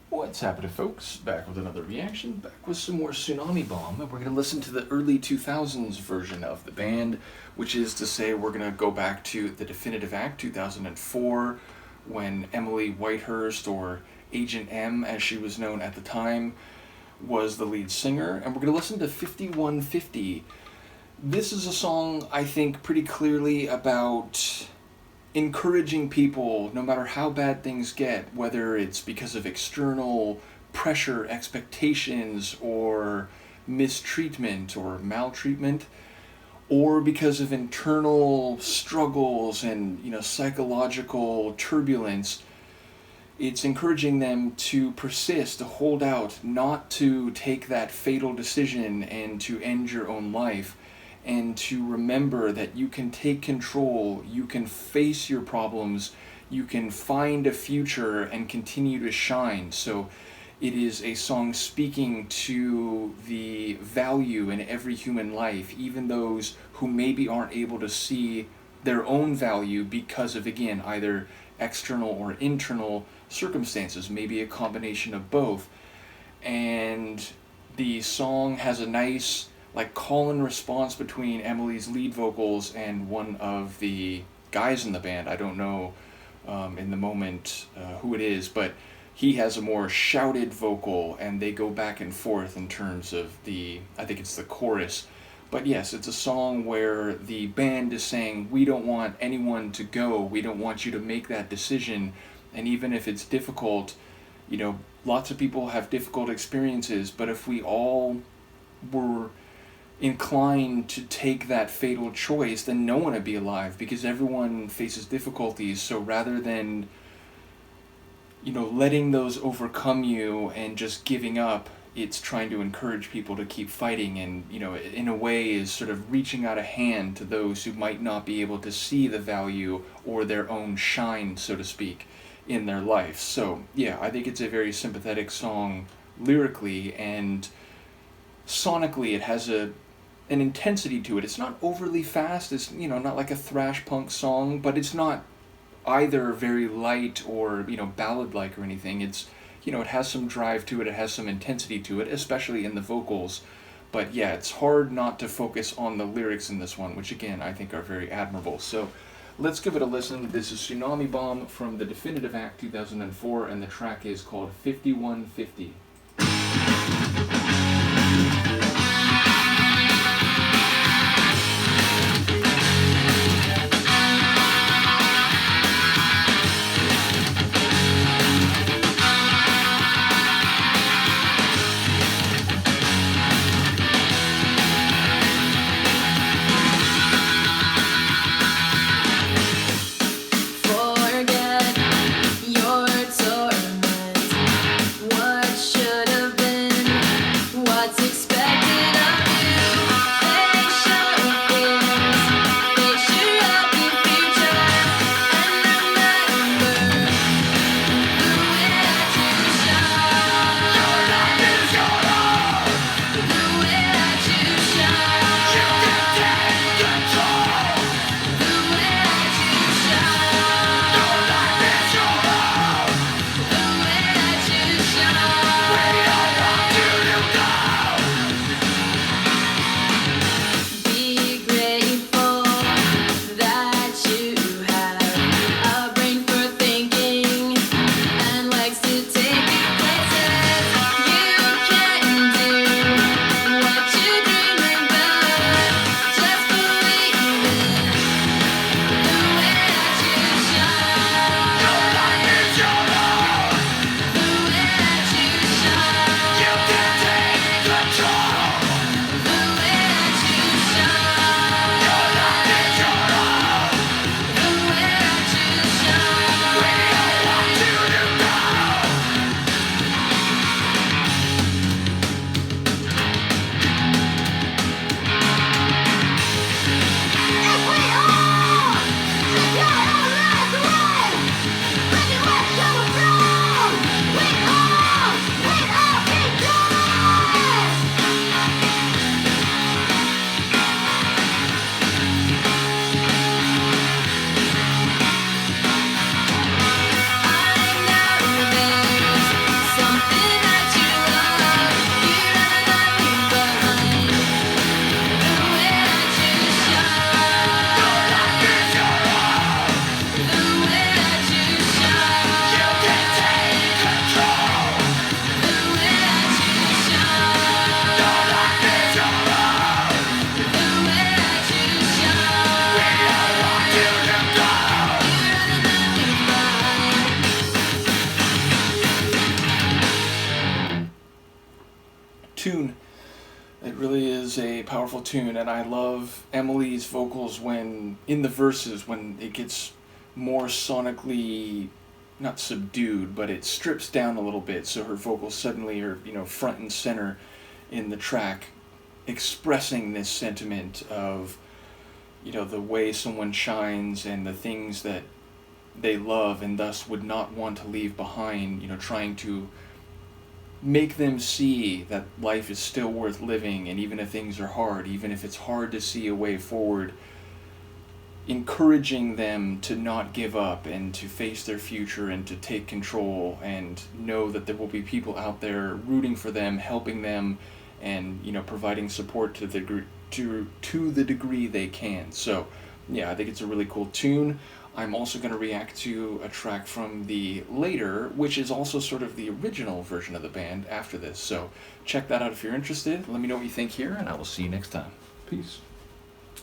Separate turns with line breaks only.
What's happening, folks? Back with another reaction, back with some more Tsunami Bomb, and we're going to listen to the early 2000s version of the band, which is to say we're going to go back to the Definitive Act 2004, when Emily Whitehurst, or Agent M as she was known at the time, was the lead singer, and we're going to listen to 5150. This is a song, I think, pretty clearly about encouraging people, no matter how bad things get, whether it's because of external pressure, expectations, or mistreatment or maltreatment, or because of internal struggles and psychological turbulence. It's encouraging them to persist, to hold out, not to take that fatal decision and to end your own life, and to remember that you can take control, you can face your problems, you can find a future and continue to shine. So it is a song speaking to the value in every human life, even those who maybe aren't able to see their own value because of, again, either external or internal circumstances, maybe a combination of both. And the song has a nice call and response between Emily's lead vocals and one of the guys in the band. I don't know in the moment who it is, but he has a more shouted vocal, and they go back and forth in terms of I think it's the chorus. But yes, it's a song where the band is saying, we don't want anyone to go, we don't want you to make that decision, and even if it's difficult, lots of people have difficult experiences, but if we all were inclined to take that fatal choice, then no one would be alive, because everyone faces difficulties. So rather than letting those overcome you and just giving up, it's trying to encourage people to keep fighting, and in a way is sort of reaching out a hand to those who might not be able to see the value or their own shine, so to speak, in their life. So yeah, I think it's a very sympathetic song lyrically, and sonically it has an intensity to it. It's not overly fast, it's not like a thrash punk song, but it's not either very light or ballad like or anything. It's it has some drive to it, it has some intensity to it, especially in the vocals. But yeah, it's hard not to focus on the lyrics in this one, which again I think are very admirable. So let's give it a listen. This is Tsunami Bomb from the Definitive Act 2004, and the track is called 5150.
Forget your torment. What should
tune. It really is a powerful tune, and I love Emily's vocals when, in the verses, when it gets more sonically, not subdued, but it strips down a little bit, so her vocals suddenly are, front and center in the track, expressing this sentiment of, the way someone shines and the things that they love and thus would not want to leave behind, trying to make them see that life is still worth living, and even if things are hard, even if it's hard to see a way forward, encouraging them to not give up and to face their future and to take control and know that there will be people out there rooting for them, helping them, and providing support to the degree they can. So yeah, I think it's a really cool tune. I'm also going to react to a track from the later, which is also sort of the original version of the band after this. So check that out if you're interested. Let me know what you think here, and I will see you next time. Peace.